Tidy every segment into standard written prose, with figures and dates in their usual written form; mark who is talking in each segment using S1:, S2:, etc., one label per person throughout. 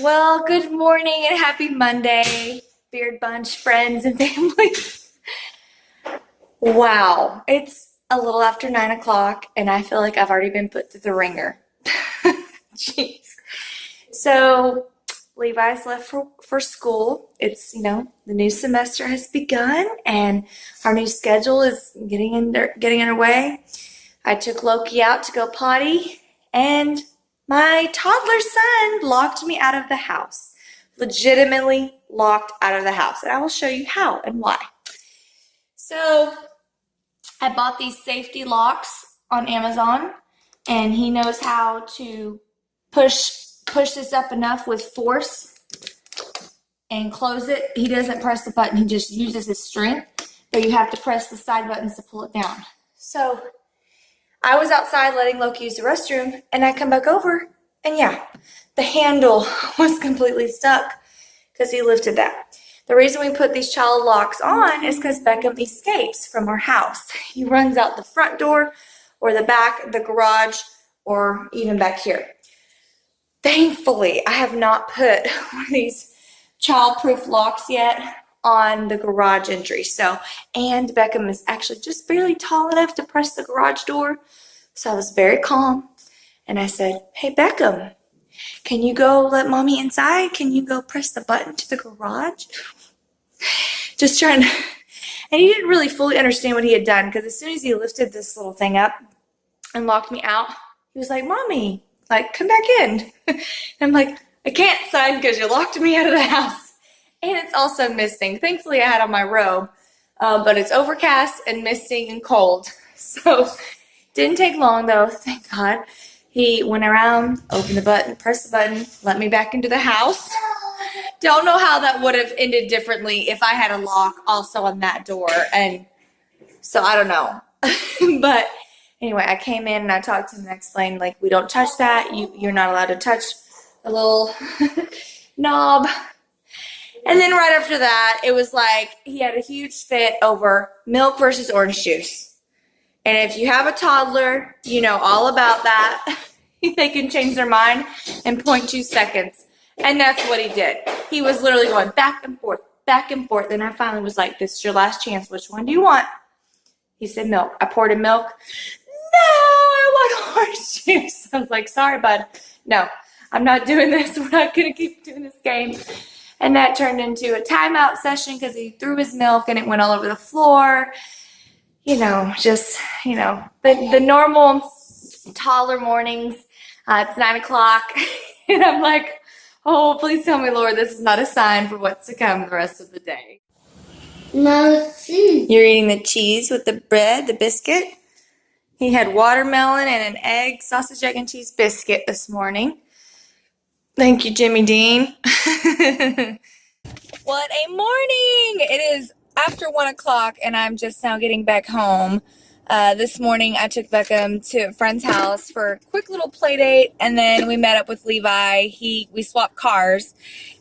S1: Well, good morning and happy Monday, Beard Bunch friends and family. Wow, it's a little after 9 o'clock and I feel like I've already been put through the ringer. Jeez. So Levi's left for school. It's, the new semester has begun and our new schedule is getting underway. I took Loki out to go potty and my toddler son locked me out of the house. Legitimately locked out of the house. And I will show you how and why. So I bought these safety locks on Amazon and he knows how to push this up enough with force and close it. He doesn't press the button, he just uses his strength, but you have to press the side buttons to pull it down. So I was outside letting Loki use the restroom and I come back over and yeah, the handle was completely stuck because he lifted that. The reason we put these child locks on is because Beckham escapes from our house. He runs out the front door or the back, the garage, or even back here. Thankfully, I have not put one of these child-proof locks yet on the garage entry. And Beckham is actually just barely tall enough to press the garage door. So I was very calm and I said, "Hey Beckham, can you go let mommy inside? Can you go press the button to the garage?" Just trying to, and he didn't really fully understand what he had done because as soon as he lifted this little thing up and locked me out, he was like, "Mommy, come back in." And I'm like, "I can't, son, because you locked me out of the house." And it's also misting. Thankfully, I had on my robe, but it's overcast and misting and cold. So didn't take long, though, thank God. He went around, opened the button, pressed the button, let me back into the house. Don't know how that would have ended differently if I had a lock also on that door. And so I don't know. But anyway, I came in and I talked to him and explained, we don't touch that. You're not allowed to touch a little knob. And then right after that, it was like he had a huge fit over milk versus orange juice. And if you have a toddler, you know all about that. They can change their mind in 0.2 seconds. And that's what he did. He was literally going back and forth, back and forth. And I finally was like, "This is your last chance. Which one do you want?" He said milk. I poured him milk. "No, I want orange juice." I was like, "Sorry, bud. No, I'm not doing this. We're not going to keep doing this game." And that turned into a timeout session because he threw his milk and it went all over the floor. The normal toddler mornings. It's 9 o'clock. And I'm like, "Oh, please tell me, Lord, this is not a sign for what's to come the rest of the day."
S2: No, see.
S1: You're eating the cheese with the bread, the biscuit. He had watermelon and an egg, sausage, egg, and cheese biscuit this morning. Thank you, Jimmy Dean. What a morning! It is after 1 o'clock and I'm just now getting back home. This morning I took Beckham to a friend's house for a quick little play date and then we met up with Levi. We swapped cars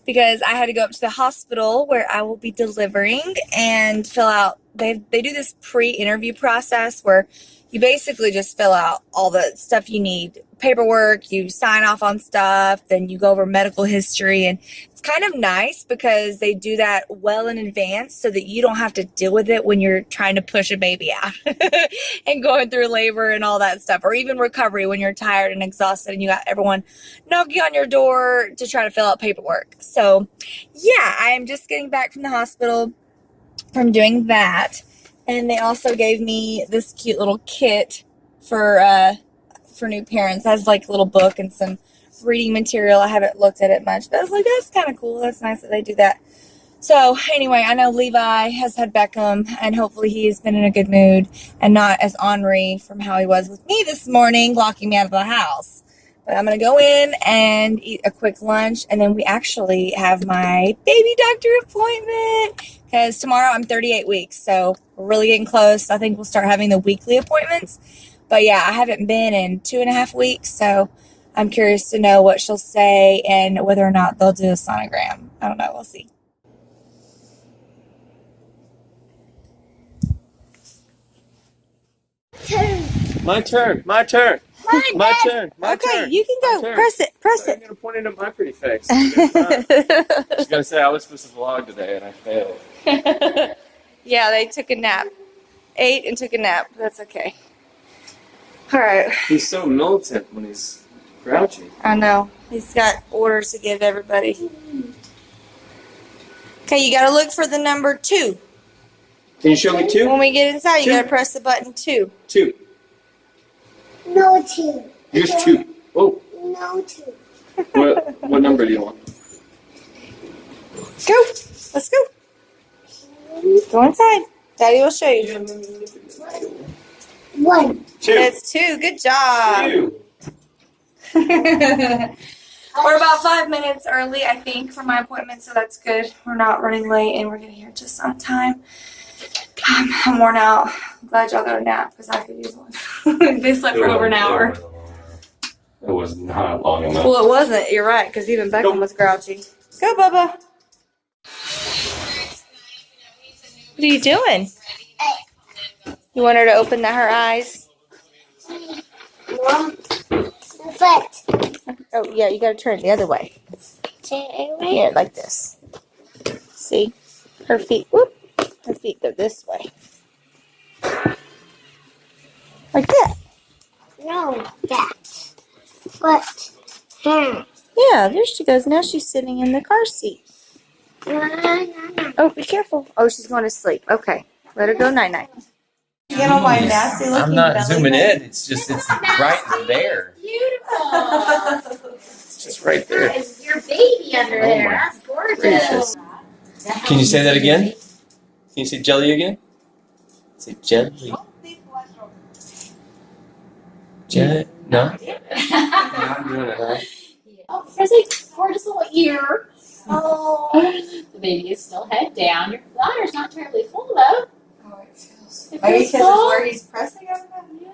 S1: because I had to go up to the hospital where I will be delivering and fill out, they do this pre-interview process where you basically just fill out all the stuff you need, paperwork, you sign off on stuff, then you go over medical history, and it's kind of nice because they do that well in advance so that you don't have to deal with it when you're trying to push a baby out and going through labor and all that stuff, or even recovery when you're tired and exhausted and you got everyone knocking on your door to try to fill out paperwork. So yeah, I'm just getting back from the hospital from doing that. And they also gave me this cute little kit for new parents. It has a little book and some reading material. I haven't looked at it much, but I was like, that's kind of cool. That's nice that they do that. So anyway, I know Levi has had Beckham and hopefully he's been in a good mood and not as ornery from how he was with me this morning, locking me out of the house. But I'm going to go in and eat a quick lunch, and then we actually have my baby doctor appointment because tomorrow I'm 38 weeks, so we're really getting close. I think we'll start having the weekly appointments. But yeah, I haven't been in 2.5 weeks, so I'm curious to know what she'll say and whether or not they'll do a sonogram. I don't know. We'll see.
S2: Turn.
S3: My turn. My turn. My
S1: Okay,
S3: turn.
S1: you can
S3: My
S1: go.
S3: turn.
S1: Press it. Press
S3: I'm
S1: it.
S3: gonna point it at my pretty face. She's gonna say I was supposed to vlog today and I failed.
S1: Yeah, they took a nap. Ate and took a nap. That's okay. All right.
S3: He's so militant when he's grouchy.
S1: I know. He's got orders to give everybody. Okay, you got to look for the number 2.
S3: Can you show me 2?
S1: When we get inside, you
S3: 2.
S1: got to press the button 2.
S3: 2.
S2: No 2.
S3: Here's 2. Oh.
S2: No 2.
S3: What number do you want?
S1: Go. Let's go. Go inside. Daddy will show you.
S2: 1.
S3: 2.
S1: It's 2. Good job.
S3: 2.
S1: We're about 5 minutes early, I think, for my appointment, so that's good. We're not running late, and we're getting here just on time. I'm worn out. I'm glad y'all got a nap, because I could use one. They slept for over an hour.
S3: It was not long enough.
S1: Well, it wasn't. You're right, because even Beckham was grouchy. Go, Bubba. What are you doing? You want her to open her eyes?
S2: Mom. Foot.
S1: Oh, yeah, you got to turn it the other way. Here, like this. See? Her feet, whoop. Her feet go this way. Like that.
S2: No, that. Foot. Hand.
S1: Yeah, there she goes. Now she's sitting in the car seat. Oh, be careful. Oh, she's going to sleep. Okay. Let her go night-night. You get all my nasty looking
S3: I'm not
S1: belly
S3: zooming
S1: button?
S3: in. It's right there.
S4: Beautiful.
S3: It's just right there.
S4: That is your baby under
S3: Oh
S4: there.
S3: my
S4: That's gorgeous.
S3: gracious. Can you say that again? Can you say jelly again? Say jelly. Jelly? No? I'm doing it, huh?
S4: Oh, there's a gorgeous little ear. Oh, the baby is still head down. Your bladder's not terribly full though.
S1: Oh, it feels.
S4: It
S1: Maybe
S4: feels
S1: because
S4: full.
S1: it's where he's pressing on that.
S4: Yeah,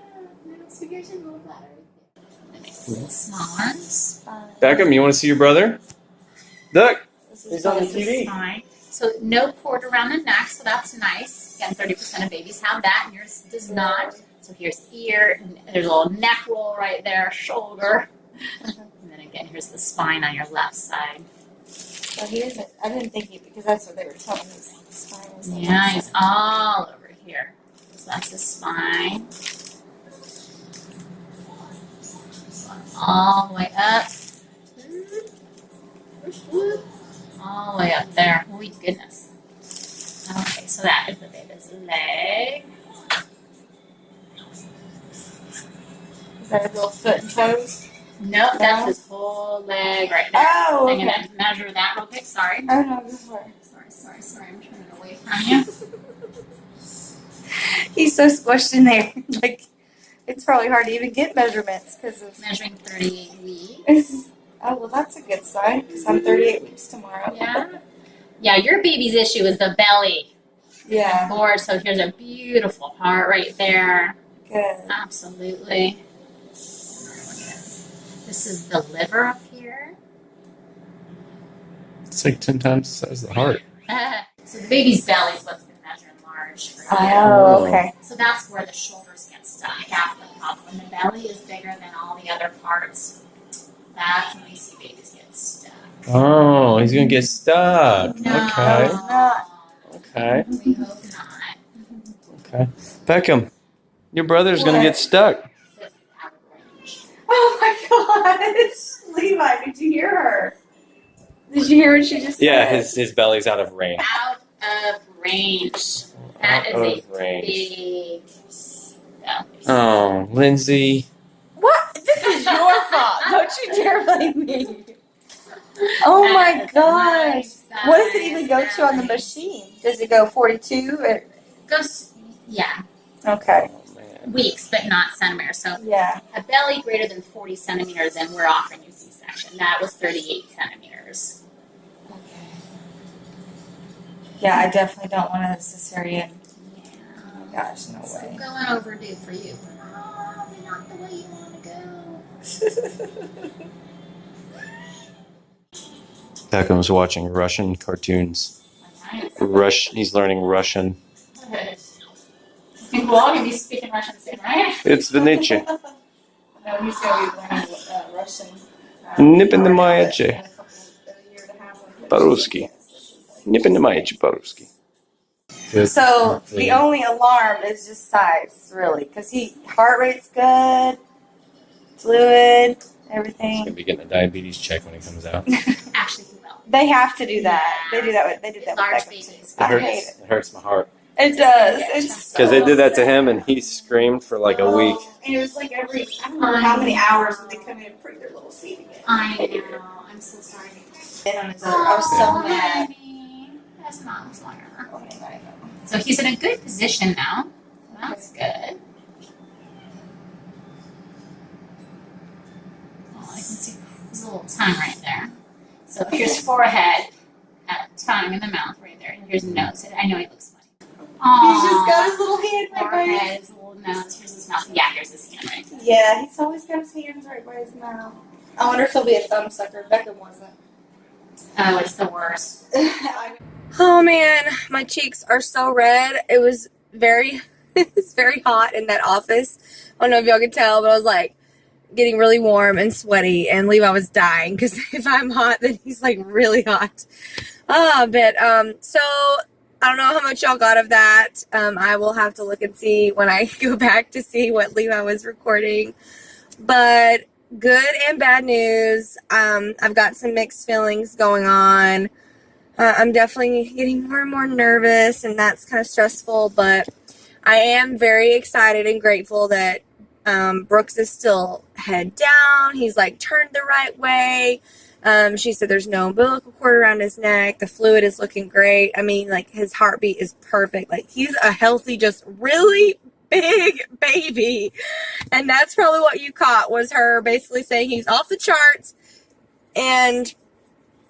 S4: no, so here's your little bladder. That makes it smaller.
S3: Beckham, you want to see your brother? Look,
S1: This is
S3: he's on the
S4: This is
S3: TV.
S4: fine. So no cord around the neck, so that's nice. Again, 30% of babies have that, and yours does not. So here's ear, and there's a little neck roll right there, shoulder. And then again, here's the spine on your left side.
S1: So he isn't. I didn't think he, because that's what they were telling me. His spine was on
S4: Yeah,
S1: that
S4: he's
S1: side.
S4: all over here. So that's his spine. All the way up. All the way up there. Oh, goodness. Okay, so that is the baby's leg.
S1: Is that his little foot and toes?
S4: Nope, that's his whole leg right there.
S1: Oh,
S4: I'm
S1: okay.
S4: going to measure that real quick. Sorry.
S1: Oh, no, go for it.
S4: Sorry. I'm turning away from you.
S1: He's so squished in there. Like, it's probably hard to even get measurements because of.
S4: Measuring 38 weeks.
S1: Oh, well, that's a good sign because I'm 38 weeks tomorrow.
S4: Yeah, your baby's issue is the belly.
S1: Yeah.
S4: Board. So here's a beautiful heart right there.
S1: Good.
S4: Absolutely. This is the liver up here.
S3: It's like 10 times the size of the heart.
S4: So the baby's belly is what's going to measure enlarged for you.
S1: Oh, okay.
S4: So that's where the shoulders get stuck. That's the problem. When the belly is bigger than all the other parts, that's when we see babies get stuck.
S3: Oh, he's going to get stuck.
S4: No.
S3: Okay.
S1: Not.
S3: Okay.
S4: We hope not.
S3: Okay. Beckham, your brother's going to get stuck.
S4: This is out of range.
S1: Oh my gosh. Levi, did you hear her? Did you hear what she just said?
S3: Yeah, his belly's out of range.
S4: Out of range. That is
S3: Out
S4: a
S3: of range.
S4: big belly.
S3: Oh, Lindsay.
S1: What? This is your fault. Don't you dare blame me. Oh my
S4: That is a
S1: gosh.
S4: nice
S1: What does it even go
S4: size
S1: to on the
S4: belly.
S1: machine? Does it go 42?
S4: Goes, yeah,
S1: Okay.
S3: Oh, man.
S4: weeks, but not centimeters. So
S1: Yeah.
S4: a belly greater than 40 centimeters, and we're offering you C-section. That was 38 centimeters.
S1: Yeah, I definitely don't want a cesarean.
S4: Yeah.
S1: Oh my gosh, no
S4: So
S1: way.
S4: going overdue for you. Probably not the way you want to go.
S3: Beckham's watching Russian cartoons.
S4: Nice.
S3: He's learning Russian.
S4: Good. I think we'll all gonna be speaking Russian soon, right?
S3: It's the Nietzsche.
S1: No, he's going to be learning Russian.
S3: Nipping the mayache. По-русски. Nipping the mayache по-русски.
S1: So the only alarm is just size, really, because heart rate's good, fluid, everything.
S3: He's gonna be getting a diabetes check when he comes out.
S4: Actually, he will.
S1: They have to do that. They do that. They did that with
S4: Large
S1: Beckham,
S4: babies.
S1: too. I hate it.
S3: It hurts my heart.
S1: It does. It's
S3: Because they did that to him and he screamed for like a week.
S1: And it was like every, I don't know how many hours when they come in and prick their little feet again.
S4: I know. I'm so sorry.
S1: And on his other, I was so mad.
S4: Honey, that's not fair. So he's in a good position now. That's good. Oh, I can see his little tongue right there. So here's forehead, tongue, and the mouth right there. And here's nose. I know he looks funny.
S1: He's just got his little hand right by his.
S4: Forehead, his little nose. Here's his mouth. Yeah, here's his hand right there.
S1: Yeah, he's always got his hands right by his mouth. I wonder if he'll be a thumb sucker. Beckham wasn't.
S4: Oh, it's the worst.
S1: Oh man, my cheeks are so red. It was very hot in that office. I don't know if y'all could tell, but I was like getting really warm and sweaty, and Levi was dying because if I'm hot, then he's like really hot. So I don't know how much y'all got of that. I will have to look and see when I go back to see what Levi was recording. But good and bad news. I've got some mixed feelings going on. I'm definitely getting more and more nervous, and that's kind of stressful, but I am very excited and grateful that Brooks is still head down. He's like turned the right way. She said there's no umbilical cord around his neck. The fluid is looking great. I mean, like his heartbeat is perfect. Like he's a healthy, just really big baby. And that's probably what you caught, was her basically saying he's off the charts. And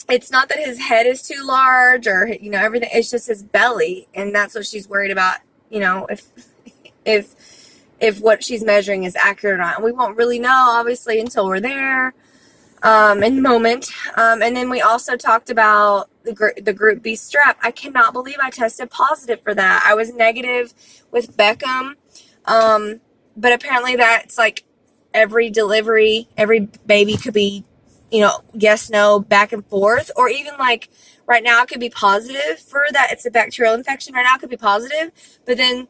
S1: it's not that his head is too large or, you know, everything. It's just his belly. And that's what she's worried about, you know, if what she's measuring is accurate or not. And we won't really know, obviously, until we're there in the moment. And then we also talked about the group B strep. I cannot believe I tested positive for that. I was negative with Beckham. But apparently that's like every delivery, every baby could be, you know, yes, no, back and forth. Or even like right now it could be positive for that. It's a bacterial infection. Right now it could be positive. But then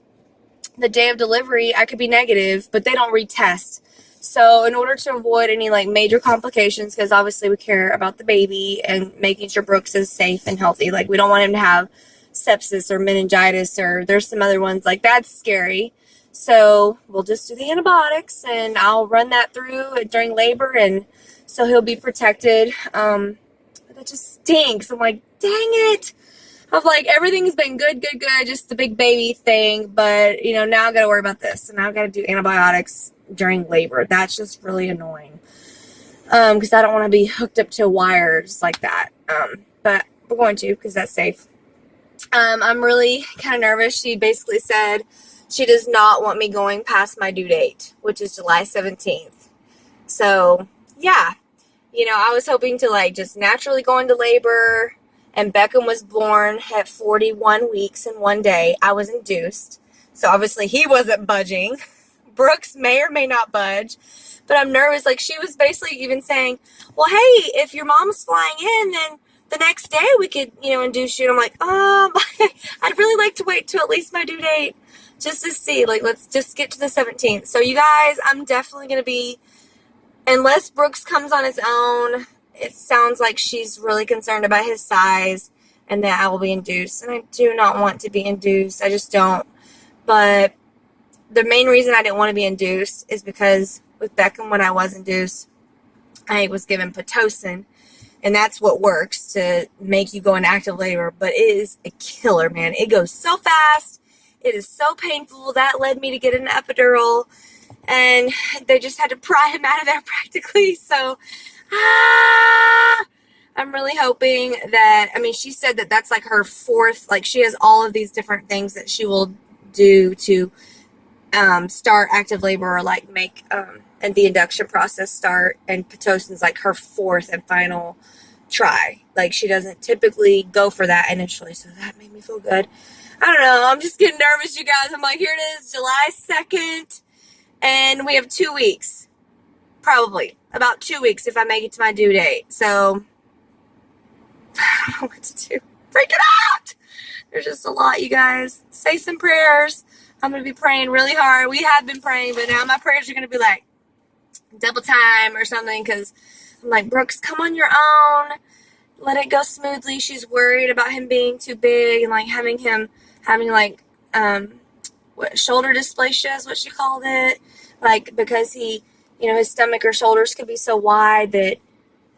S1: the day of delivery, I could be negative, but they don't retest. So in order to avoid any like major complications, because obviously we care about the baby and making sure Brooks is safe and healthy. Like we don't want him to have sepsis or meningitis, or there's some other ones like that's scary. So we'll just do the antibiotics and I'll run that through during labor, and so he'll be protected. But that just stinks. I'm like, dang it. I'm like, everything's been good, just the big baby thing. But, you know, now I got to worry about this. And now I got to do antibiotics during labor. That's just really annoying. Because I don't want to be hooked up to wires like that. But we're going to, because that's safe. I'm really kind of nervous. She basically said she does not want me going past my due date, which is July 17th. So, yeah. You know, I was hoping to, like, just naturally go into labor. And Beckham was born at 41 weeks and 1 day. I was induced. So, obviously, he wasn't budging. Brooks may or may not budge. But I'm nervous. Like, she was basically even saying, well, hey, if your mom's flying in, then the next day we could, you know, induce you. And I'm like, I'd really like to wait till at least my due date just to see. Like, let's just get to the 17th. So, you guys, I'm definitely going to be, unless Brooks comes on his own, it sounds like she's really concerned about his size and that I will be induced. And I do not want to be induced. I just don't. But the main reason I didn't want to be induced is because with Beckham, when I was induced, I was given Pitocin. And that's what works to make you go into active labor. But it is a killer, man. It goes so fast. It is so painful. That led me to get an epidural. And they just had to pry him out of there practically. So, I'm really hoping that, I mean, she said that that's like her fourth, like she has all of these different things that she will do to start active labor, or like make and the induction process start. And Pitocin's like her fourth and final try. Like she doesn't typically go for that initially. So that made me feel good. I don't know. I'm just getting nervous, you guys. I'm like, here it is, July 2nd. And we have 2 weeks. probably about 2 weeks if I make it to my due date. So I don't know what to do. Freaking out! There's just a lot, you guys. Say some prayers. I'm going to be praying really hard. We have been praying, but now my prayers are going to be like double time or something, because I'm like, Brooks, come on your own. Let it go smoothly. She's worried about him being too big and like having like shoulder dysplasia is what she called it. Like, because he, his stomach or shoulders could be so wide that,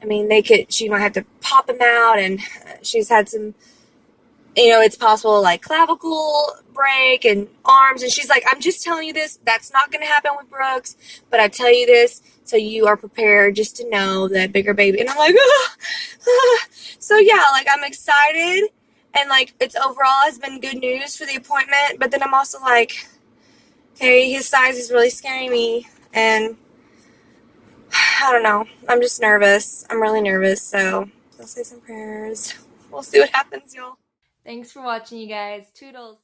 S1: I mean, she might have to pop him out, and she's had some, it's possible like clavicle break and arms, and she's like, I'm just telling you this, that's not going to happen with Brooks, but I tell you this so you are prepared, just to know that bigger baby. And I'm like, so yeah, like I'm excited, and like it's overall has been good news for the appointment, but then I'm also like, okay, his size is really scaring me, and I don't know, I'm just nervous. I'm really nervous, so I'll say some prayers. We'll see what happens, y'all. Thanks for watching, you guys. Toodles.